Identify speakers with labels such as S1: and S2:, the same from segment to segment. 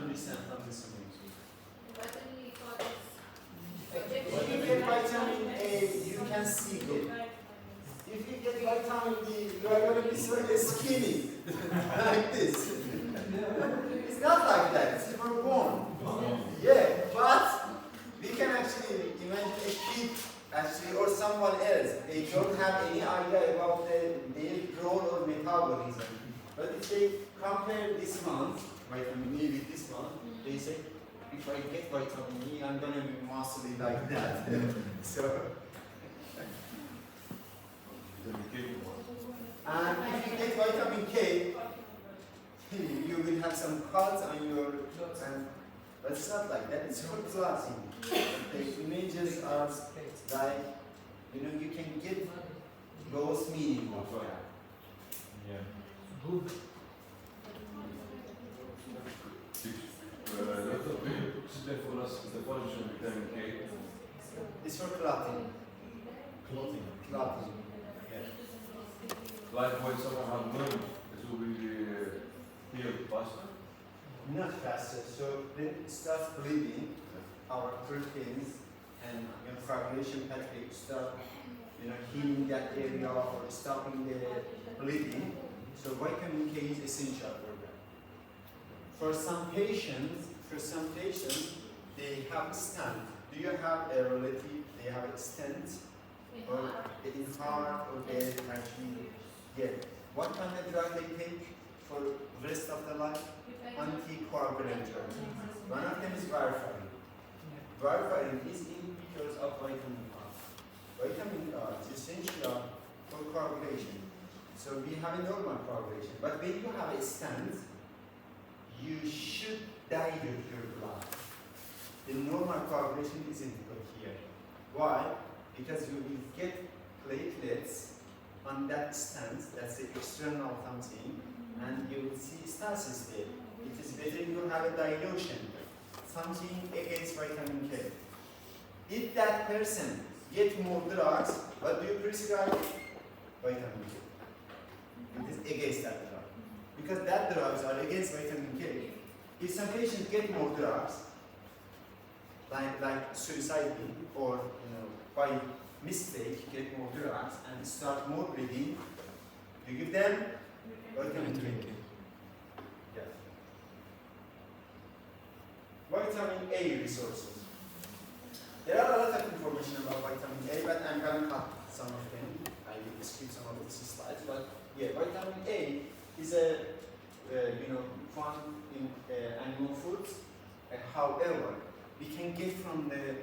S1: understand from this one.
S2: If you get vitamin A, you can see it. If you get vitamin D, you are going to be so skinny, like this. It's not like that, it's for born. Yeah, but we can actually imagine a kid, actually, or someone else. They don't have any idea about their role or metabolism. But if they compare this month, vitamin E with this one, they say, if I get vitamin E, I'm going to be muscly like that. So, and if you get vitamin K, you will have some cuts on your clothes, but it's not like that, it's for clothing. The images are like, you can get those meaning of that.
S3: Yeah. Good. For us, the function of vitamin K.
S2: It's for clothing.
S1: Clothing.
S2: Clothing.
S3: Like when someone has wound, it will be healed faster.
S2: Not faster. So then it starts bleeding. Our proteins and coagulation pathway start, healing that area or stopping the bleeding. So vitamin K is essential for that. For some patients, they have a stent. Do you have a relative? They have a stent, or in heart, or they actually get. What kind of drug they take for the rest of their life? Anticoagulant drugs. One of them is warfarin. Warfarin is in because of vitamin R. Vitamin R is essential for coagulation. So we have a normal coagulation. But when you have a stent, you should dilute your blood. The normal coagulation isn't good here. Why? Because you will get platelets on that stent, that's the external something, and you will see stasis there. It is better you have a dilution, something against vitamin K. If that person gets more drugs, what do you prescribe? Vitamin K. It is against that drug. Because that drugs are against vitamin K. If some patients get more drugs, like suicide or by mistake get more drugs and start more bleeding, you give them vitamin K. Yeah. Vitamin A resources. There are a lot of information about vitamin A, but I'm going to cut some of them. I will skip some of these slides, but yeah, vitamin A is a found in animal foods. However, we can get from the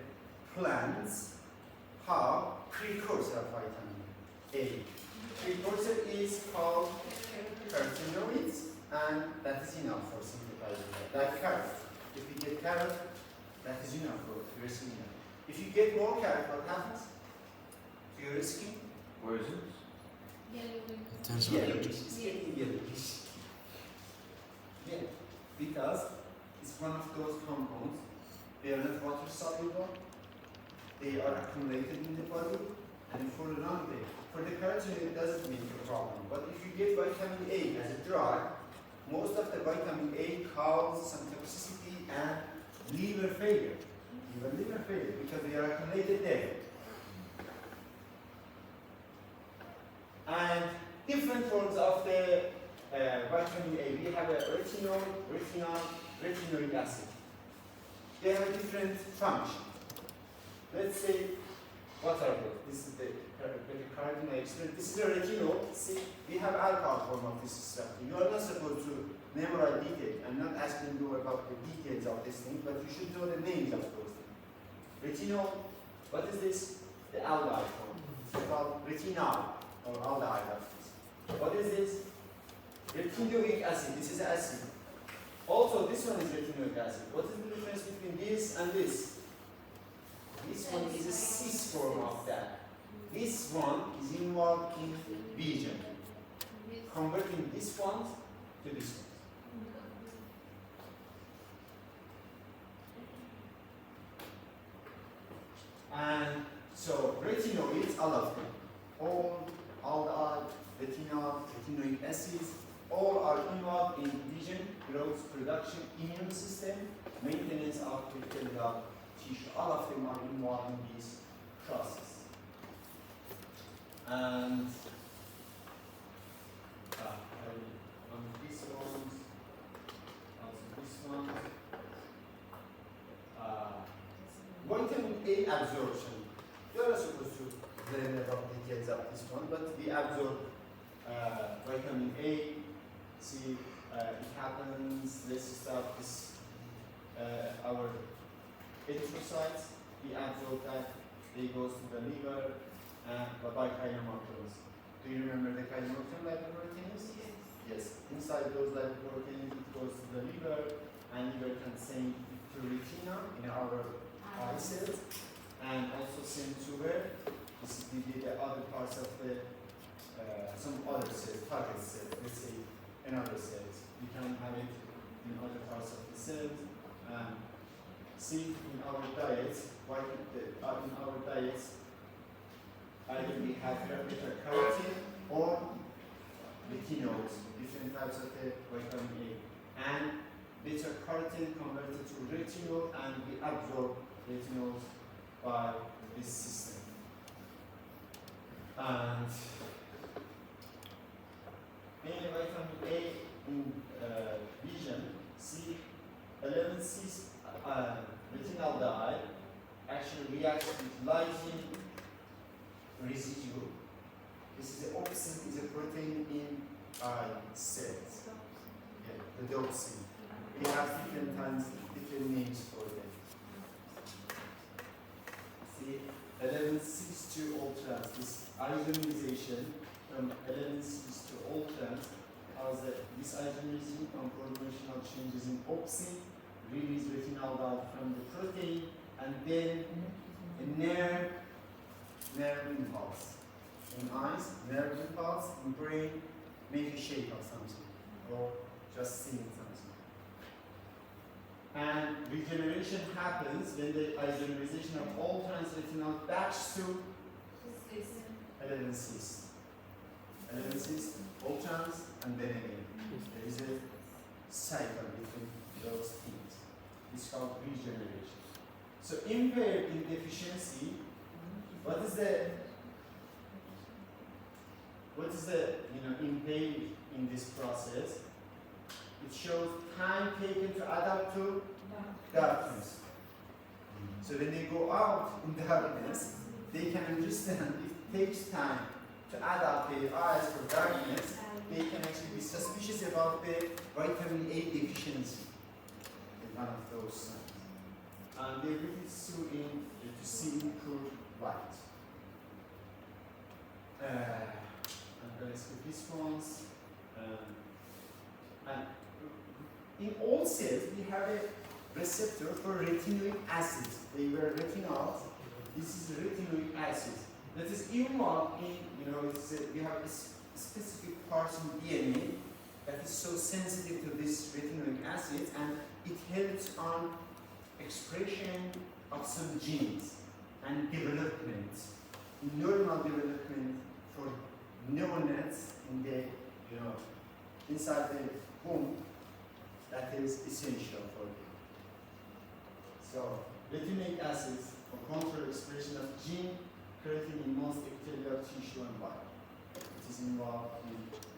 S2: plants how precursor of vitamin A. Precursor is called carotenoids, and that is enough for simplifying that. Like carrot. If you get carrot, that is enough for your skin. If you get more carrot, what happens to your skin?
S3: Where is it?
S2: Yellowish. It's getting yellowish. Yeah, because it's one of those compounds. They are not water soluble. They are accumulated in the body, and for a long day. For the carotenoid, it doesn't make a problem. But if you get vitamin A as a drug, most of the vitamin A causes some toxicity and liver failure. Liver failure because they are accumulated there. And different forms of the vitamin A. We have a retinoic acid. They have a different function. Let's say, what are they? This is the carotenoid. This is a retinol. See, we have alcohol form of this stuff. You are not supposed to memorize details. I'm not asking you about the details of this thing, but you should know the names of those things. Retinol, what is this? The aldehyde form. It's called retinol, or aldehyde of this. What is this? Retinoic acid. This is acid. Also, this one is retinoic acid. What is the difference between this and this? This one is a cis form of that. This one is involved in vision, converting this one to this one. And so retinoids, all of them, all aldehyde, retinol, retinoic acids, all are involved in vision, growth, production, immune system, maintenance of epithelial tissue. All of them are involved in this process. And on this one, also this one, vitamin A absorption. You are not supposed to learn about details of this one, but we absorb vitamin A. See, it happens. Let's start this. Our erythrocytes, we absorb that. They goes to the liver and by kinematodes. Do you remember the kinematon lipoproteins? Yes. Inside those lipoproteins, it goes to the liver, and liver can send it to retina in our eye cells, and also send to where? This is the other parts of the some other cells, target cells. Let's say another cells. We can have it in other parts of the cells. See in our diets, in our diets, either we have beta carotene or retinoids, different types of the vitamin A. And beta carotene converted to retinol, and we absorb retinols by this system. And vitamin A in vision, see 11-cis retinal dye actually reacts with lysine residue. This is the opsin, is a protein in eye cells. Yeah, the opsin. We have different times, different names for them. See, 11-cis to all-trans. This isomerization from 11-cis to all-trans causes this isomerization conformational changes in opsin, release retinal dye from the protein, and then a nerve impulse. In eyes, nerve impulse, in brain, make a shape of something, or just seeing something. And regeneration happens when the isomerization of all transretinal backs to 11-cis. 11-cis, all trans, and then again. There is a cycle between those things. It's called regeneration. So impaired in deficiency, what is the impaired in this process? It shows time taken to adapt to darkness. So when they go out in darkness, they can understand it takes time to adapt their eyes for darkness. They can actually be suspicious about the vitamin A deficiency in one of those signs. And they really to see improved light. I'm going to skip these ones. And in all cells, we have a receptor for retinoic acid. They were retinols. This is retinoic acid. That is involved in, we have a specific part in DNA that is so sensitive to this retinoic acid, and it helps on expression of some genes and development, normal development for neonates in the, inside the womb. That is essential for them. So, retinoic acids for control expression of gene creating in most epithelial tissue and body. It is involved in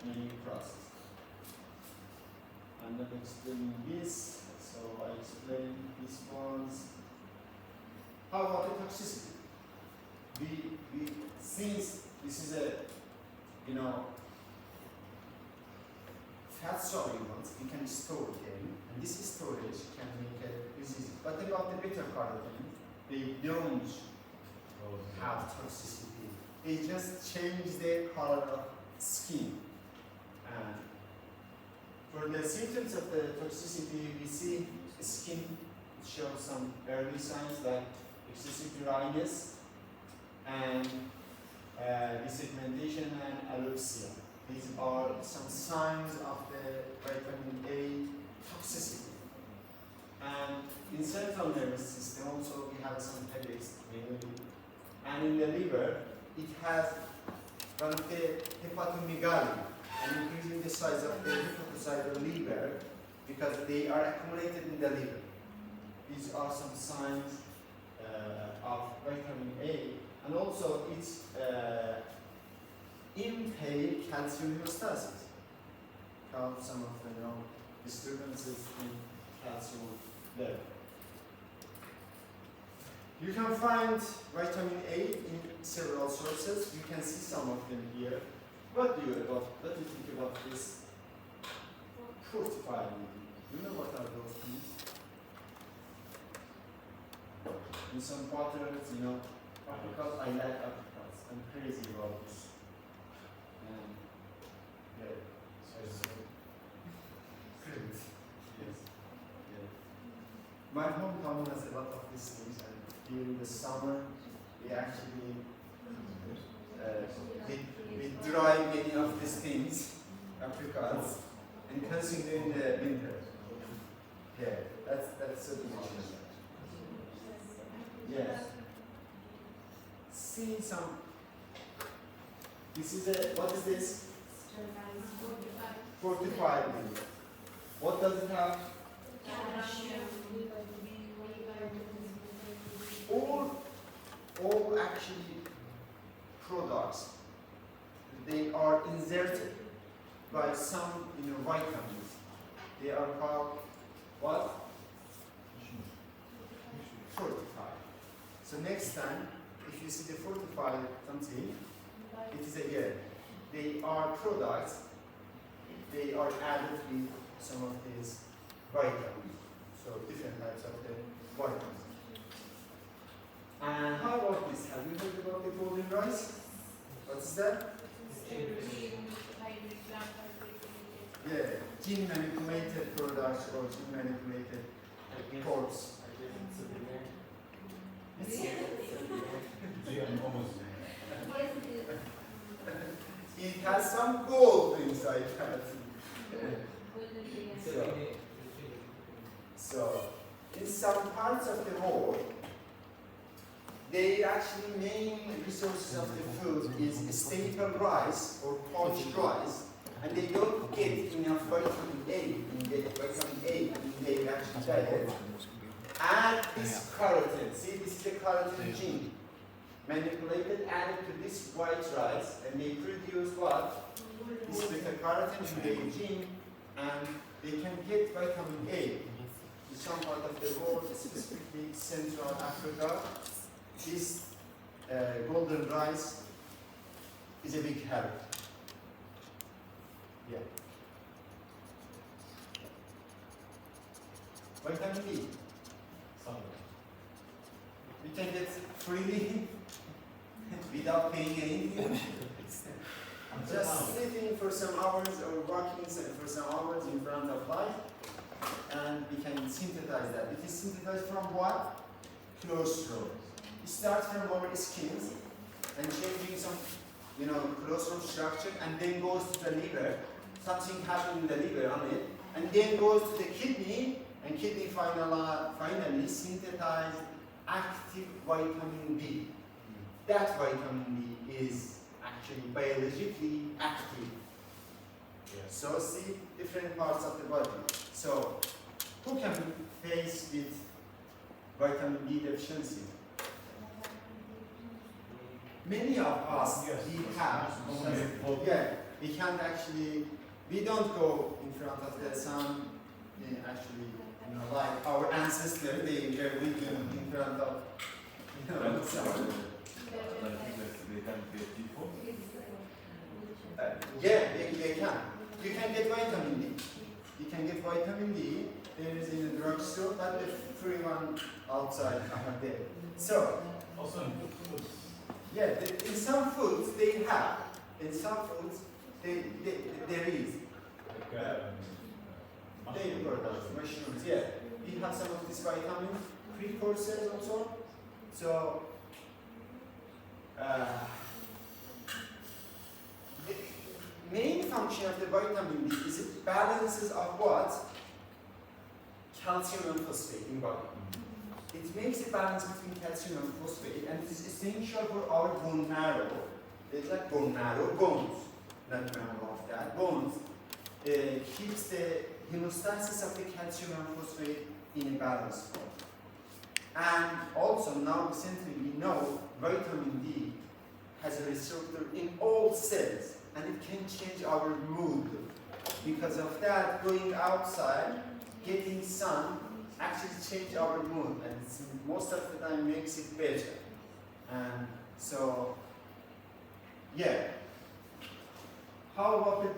S2: many processes. I'm not explaining this, so I explain these ones. How about the toxicity? Since this is a, fat solubles, we can store them, and this storage can make a disease. But about the beta carotene, they don't have toxicity. They just change the color of skin. And for the symptoms of the toxicity, we see skin shows some early signs like excessive dryness and desegmentation and alopecia. These are some signs of the vitamin A toxicity. And in central nervous system also we have some headaches mainly. And in the liver, it has one of the hepatomegaly. and increasing the size of the hepatocyte liver because they are accumulated in the liver. These are some signs of vitamin A, and also it's impaired calcium homeostasis, cause some of the disturbances in calcium level. You can find vitamin A in several sources. You can see some of them here. What do you think about this fortified meat? You know what are those things? In some butters, apricots. I like apricots. I'm crazy about this. And yeah, so great. Yes. Yeah. My hometown has a lot of these things, and during the summer, we actually we dry many of these things, apricots, and consume them in the winter. Yeah, that's so delicious. Yes. See some. This is what is this? Fortified milk. What does it have? All actually products, they are inserted by some vitamins. They are called what? Fortified. So next time, if you see the fortified something, it is again, they are products, they are added with some of these vitamins. So different types of the vitamins. And how about this? Have you heard about the golden rice? What is that? Yeah, gene manipulated products or gene manipulated crops. It has some gold inside that. So, in some parts of the world, they actually main resources of the food is staple rice or poached rice, and they don't get enough vitamin A in their actual diet. Add this carotene. See, this is the carotene gene. Manipulated, added to this white rice, and they produce what? This beta-carotene in their gene, and they can get vitamin A. In some part of the world, specifically Central Africa, this golden rice is a big help. Yeah. Vitamin D. We can get freely without paying anything. Just sitting for some hours or walking for some hours in front of light, and we can synthesize that. It is synthesized from what? Cholesterol. It starts from our skins and changing some, cholesterol structure, and then goes to the liver. Something happens in the liver on it, and then goes to the kidney, and kidney finally synthesize active vitamin D. That vitamin D is actually biologically active. Yeah. So see different parts of the body. So who can face with vitamin D deficiency? Many of us we have. Yeah, we can't actually. We don't go in front of the sun. Actually, like our ancestors, they were living in front of the sun.
S3: They can get people.
S2: Yeah, they can. You can get vitamin D. You can get vitamin D. There is in the drugstore, but the free one outside are there. So,
S1: Also in foods.
S2: yeah, in some foods they have. In some foods there is. Dairy products, mushrooms, yeah. We have some of these vitamin precursors also. So, the main function of the vitamin D is it balances of what? Calcium and phosphate in body. It makes a balance between calcium and phosphate, and it is essential for our bone marrow. It's like bone marrow, bones. not member of that, bones, keeps the hemostasis of the calcium and phosphate in a balanced form. And also now recently we know vitamin D has a receptor in all cells and it can change our mood. Because of that, going outside, getting sun, actually change our mood and most of the time makes it better. And so, yeah. How about the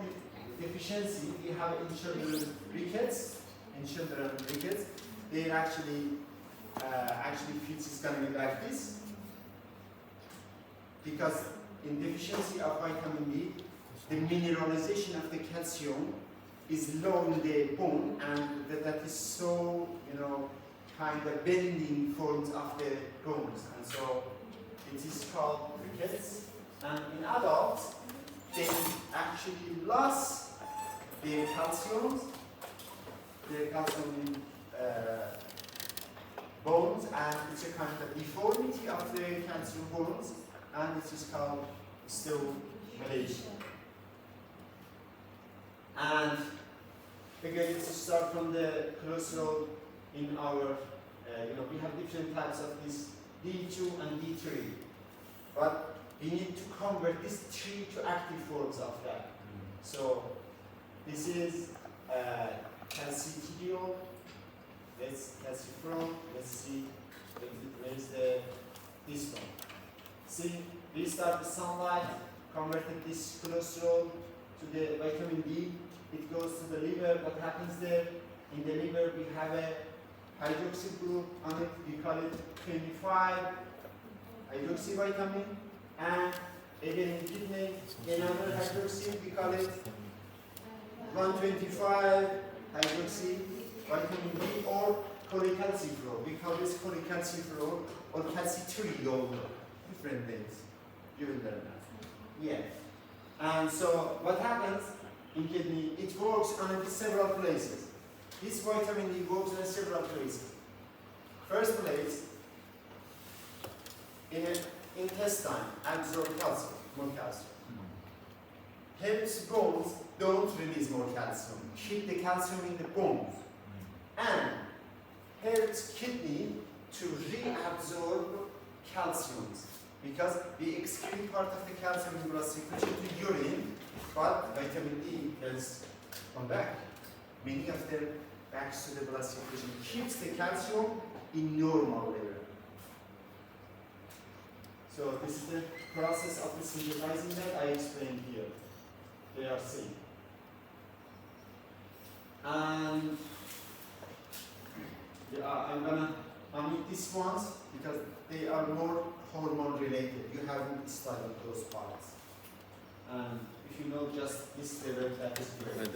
S2: deficiency we have in children rickets? In children rickets, they actually feeds is going to be like this. Because in deficiency of vitamin D, the mineralization of the calcium is low in the bone, and that is so, kind of bending forms of the bones, and so it is called rickets. And in adults, they actually lost their calcium in bones, and it's a kind of deformity of the calcium bones, and it is called still Malaysia. And again, to start from the cholesterol in our, we have different types of this D2 and D3, but we need to convert these 3 to active forms of that. So this is calcitriol, that's calciferol, let's see, where's this one. See, we start the sunlight, converted this cholesterol to the vitamin D, it goes to the liver. What happens there? In the liver we have a hydroxy group on it, we call it 25 hydroxy vitamin, and again in kidney, another hydroxy, we call it 125 hydroxy vitamin D, or cholecalciferol. We call this cholecalciferol or calcitriol, different names. You will learn that. Yeah. And so what happens in kidney? It works on several places. This vitamin D works on several places. First place, in an intestine, absorb calcium, more calcium. Helps bones don't release more calcium. Keep the calcium in the bones. And helps kidney to reabsorb calciums. Because we excrete part of the calcium in blood circulation to urine, but vitamin D has come back. Many of them back to the blood circulation. Keeps the calcium in normal level. So this is the process of the synthesizing that I explained here. They are same. And I'm gonna omit these ones because they are more hormone related. You haven't studied those parts. And if you know just this level, that is great.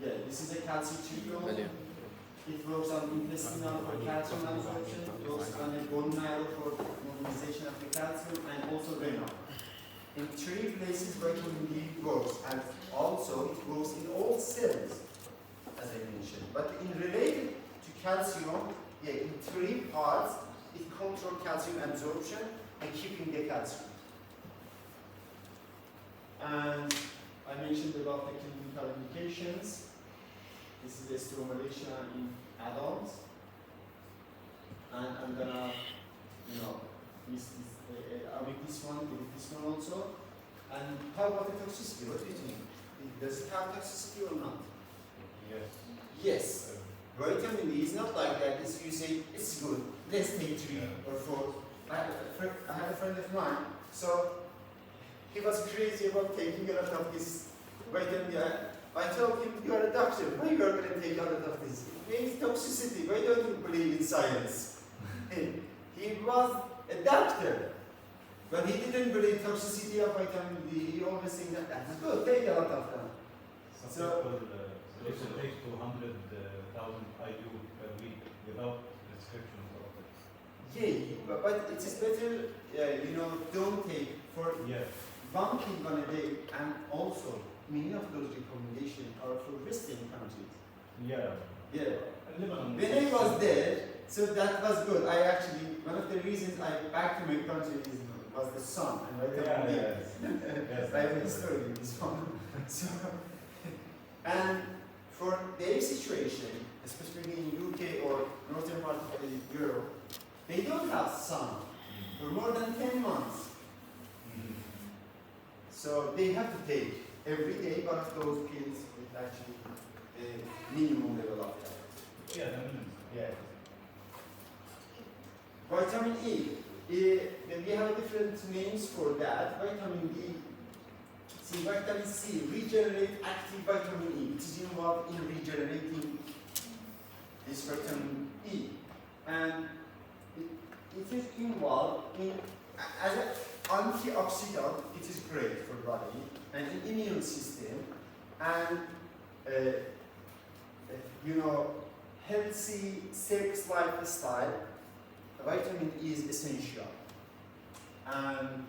S2: Yeah, this is a calcitriol. It works on intestinal for calcium absorption. It works on the bone marrow for mobilization of the calcium, and also renal. In 3 places vitamin D works, and also it works in all cells, as I mentioned. But in related to calcium, in 3 parts, it controls calcium absorption and keeping the calcium. And I mentioned about the clinical indications. This is a stimulation in adults, and I'm gonna, omit this one, delete this one also. And how about the toxicity? What do you think? Does it have toxicity or not?
S3: Yes.
S2: Yes. Vitamin D is not like that. It's, you say it's good. Let's take 3 or 4. I had a friend of mine. So he was crazy about taking a lot of this vitamin D. I told him, you are a doctor. Why you are going to take a lot of this? It means toxicity. Why don't you believe in science? He was a doctor, but he didn't believe toxicity of vitamin D. He always think that that's good. Take a lot of them.
S4: So it takes 200,000 IU per week without prescription doctor.
S2: Yeah, but it is better, don't take for 1 kg on a day, and also many of those recommendations are for Western countries.
S4: Yeah.
S2: When I was there, so that was good. One of the reasons I back to my country is was the sun and vitamin
S4: Yeah,
S2: D.
S4: yes.
S2: I have a story with this one. So, and for their situation, especially in UK or northern part of Europe, they don't have sun for more than 10 months. So they have to take every day one of those pills with actually the minimum level of that.
S4: Yeah, the minimum.
S2: Yeah. Vitamin E. Then we have different names for that. Vitamin D. See, vitamin C, regenerate active vitamin E. It is involved in regenerating this vitamin E. And it is involved in, as an antioxidant, it is great for body and immune system and, healthy sex lifestyle. Vitamin E is essential. And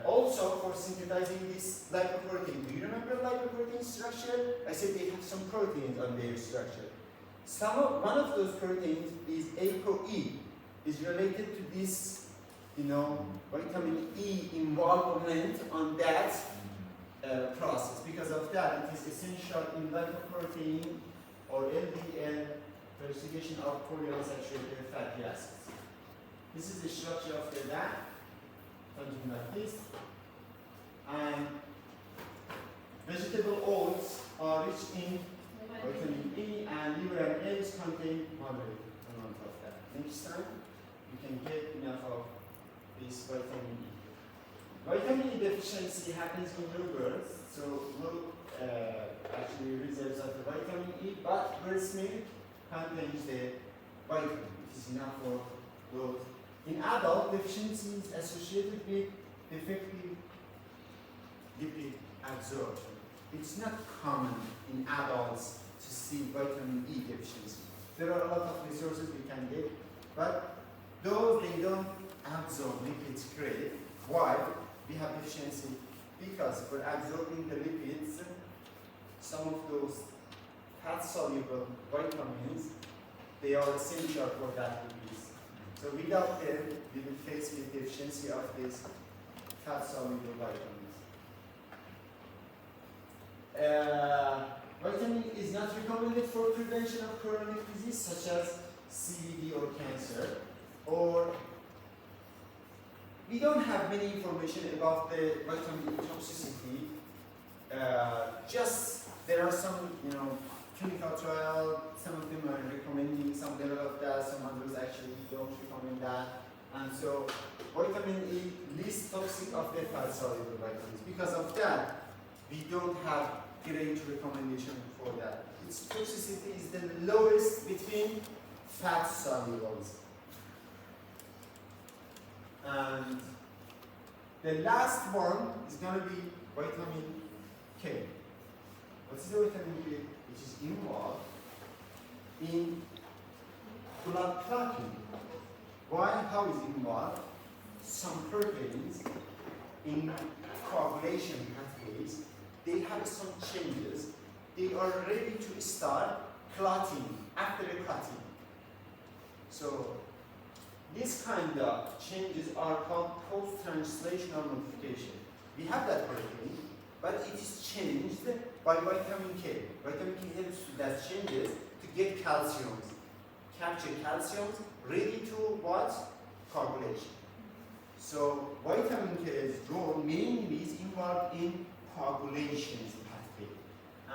S2: also for synthesizing this lipoprotein. Do you remember lipoprotein structure? I said they have some proteins on their structure. One of those proteins is ApoE, is related to this, vitamin E involvement on that process. Because of that, it is essential in lipoprotein or LDL purification of polyunsaturated fatty acids. This is the structure of the lab, something like this. And vegetable oils are rich in vitamin E, and liver and eggs contain moderate amount of that. Next time, you can get enough of this vitamin E. Vitamin E deficiency happens in liver, so low actually reserves of the vitamin E, but breast milk contains the vitamin. It is enough for those. In adult, deficiency is associated with defective lipid absorption. It's not common in adults to see vitamin E deficiency. There are a lot of resources we can get, but those they don't absorb lipids great. Why? We have deficiency because for absorbing the lipids, some of those fat-soluble vitamins, they are essential for that lipids. So without them, we will face with deficiency of these fat-soluble vitamins. Vitamin E is not recommended for prevention of chronic disease such as CVD or cancer, or we don't have many information about the vitamin E toxicity. Just there are some, clinical trial. Some of them are recommending some level of that. Some others actually don't recommend that. And so, vitamin E least toxic of the fat-soluble vitamins. Because of that, we don't have great recommendation for that. Its toxicity is the lowest between fat solubles. And the last one is going to be vitamin K. What is the vitamin K? Which is involved in blood clotting. Why? How is it involved? Some proteins in coagulation pathways, they have some changes. They are ready to start clotting after the clotting. So these kind of changes are called post-translational modification. We have that protein, but it is changed by vitamin K. Vitamin K helps with that changes to get calciums, capture calciums, ready to what? Coagulation. So vitamin K's role mainly is involved in coagulation pathway.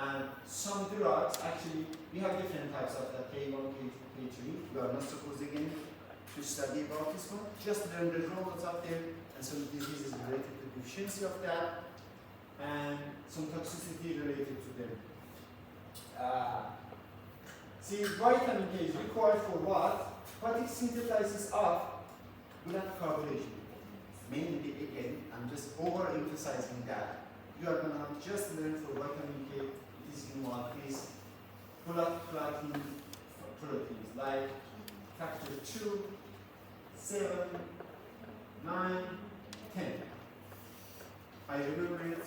S2: And some drugs, actually, we have different types of that, K1, K2, K3. We are not supposed again to study about this one. Just learn the roles up there and some diseases related to deficiency of that and some toxicity related to them. See, vitamin K is required for what? Hepatic synthesis of blood coagulation. Mainly, again, I'm just overemphasizing that. You are going to just learn for vitamin K, it is involved is blood clotting proteins like factor 2, 7, 9, 10. I remember it,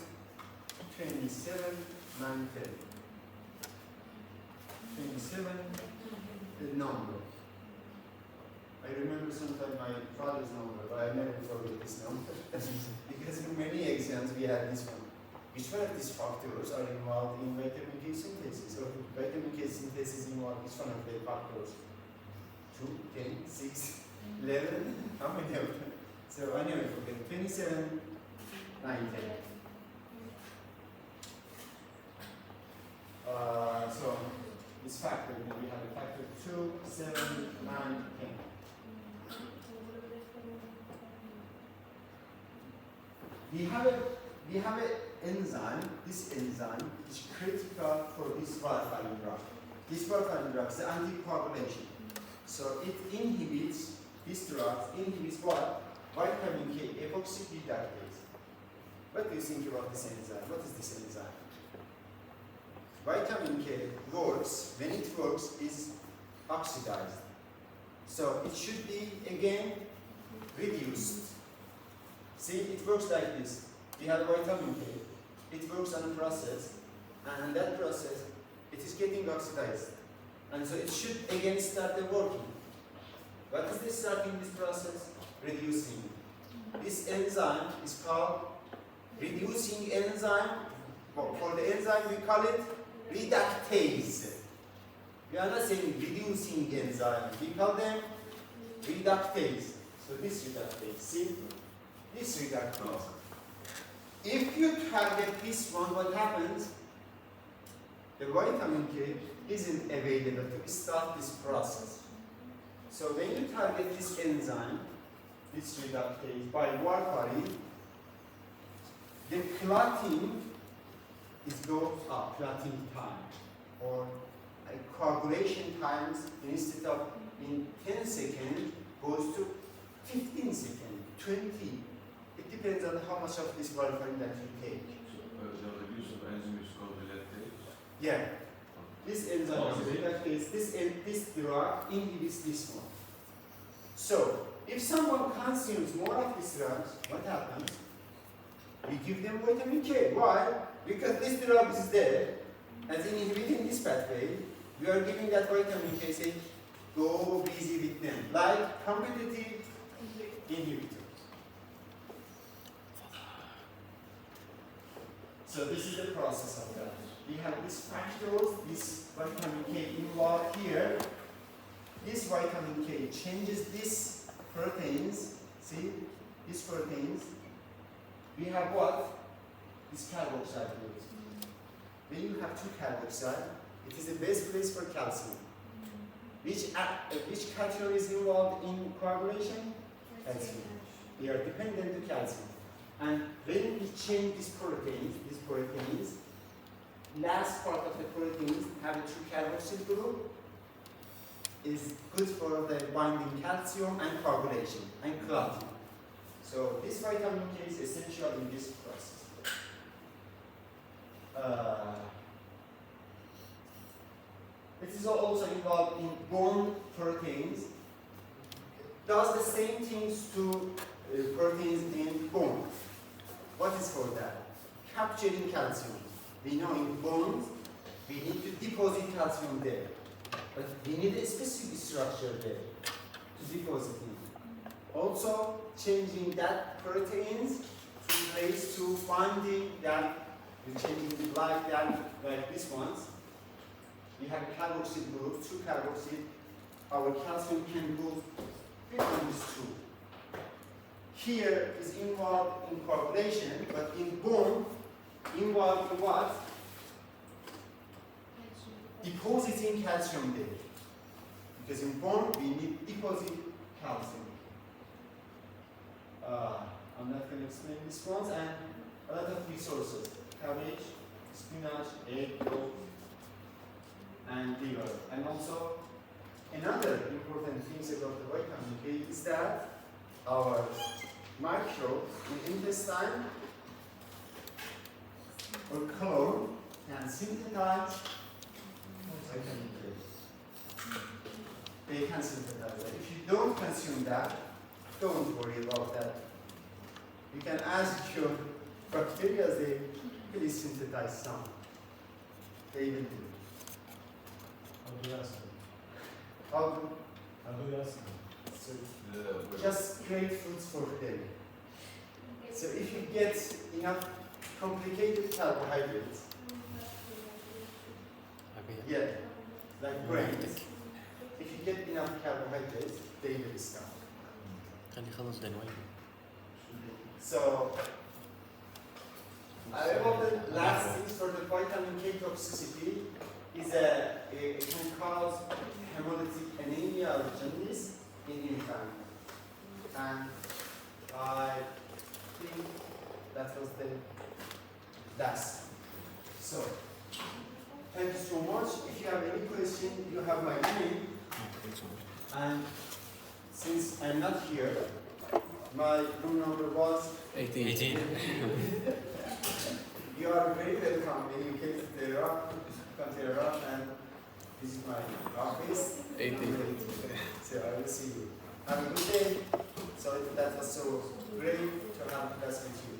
S2: 27, 9, 10. 27, the number. I remember sometimes my father's number, but I never forget this number. Because in many exams we had this one. Which one of these factors are involved in vitamin K synthesis? Or vitamin K synthesis involved which one of the factors? 2, 10, 6, 11? How many of them? So I never forget. 27, 9, 10. So this factor, we have a factor 2, 7, 9, 10. We have an enzyme. This enzyme is critical for this warfarin drug. This warfarin drug is anticoagulation. So it inhibits, this drug inhibits what? Vitamin K epoxy reductase. What do you think about this enzyme? What is this enzyme? Vitamin K works, when it works, is oxidized. So it should be again reduced. See, it works like this. We have vitamin K, it works on a process, and in that process, it is getting oxidized. And so it should again start the working. What is this starting this process? Reducing. This enzyme is called reducing enzyme. Well, for the enzyme we call it reductase. We are not saying reducing enzyme, we call them reductase. So this reductase, see? This reductase. If you target this one, what happens? The vitamin K isn't available to start this process. So when you target this enzyme, this reductase by warfarin, the clotting is goes up, clotting time, or coagulation times instead of in 10 seconds goes to 15 seconds, 20. It depends on how much of this warfarin that you take.
S3: So, the use of enzyme is called reductase?
S2: Yeah. This enzyme is reductase. This drug inhibits this one. So, if someone consumes more of these drugs, what happens? We give them vitamin K. Why? Because this drug is there, as inhibiting this pathway, we are giving that vitamin K, say, go busy with them, like competitive inhibitors. So this is the process of that. We have these factors, this vitamin K involved here. This vitamin K changes these proteins. See, these proteins. We have what? This carboxyl group. When you have two carboxyl, it is the best place for calcium. Which cation is involved in coagulation? Calcium. They are dependent to calcium. And when we change these proteins, last part of the proteins have a two carboxyl group, is good for the binding calcium and coagulation and clotting. So this vitamin K is essential in this process. It is also involved in bone proteins. Does the same things to proteins in bone. What is for that? Capturing calcium. We know in bones, we need to deposit calcium there. But we need a specific structure there to deposit it. Also, changing that proteins to place to binding that, changing it like that, like these ones. We have a carboxyl group, two carboxyl. Our calcium can go between these two. Here is involved in coagulation, but in bone, involved in what? Depositing calcium there. Because in bone, we need deposit calcium. I'm not going to explain this ones, and a lot of resources. Cabbage, spinach, egg, yolk, and liver. And also, another important thing about the vitamin K is that our microbes in intestine or colon can synthesize vitamin K. They can synthesize that. If you don't consume that, don't worry about that. You can ask your bacteria, they please synthesize some. They will do.
S4: How do you ask them?
S2: How do?
S4: How do you ask them?
S2: So
S3: The,
S2: just great foods for them. So if you get enough complicated carbohydrates, yeah, like grains, if you get enough carbohydrates, they will stop.
S5: خلي يخلص دلوقتي.
S2: So, about the last things for the vitamin K toxicity is it can cause hemolytic anemia or jaundice in infant. And I think that was the last. So, thank you so much. If you have any question, you have my name. And since I'm not here, my room number was
S5: 18.
S2: You are very welcome when you came to Tehran, and this is my office.
S5: 18.
S2: So I will see you. Have a good day. So that was so great to have class with you.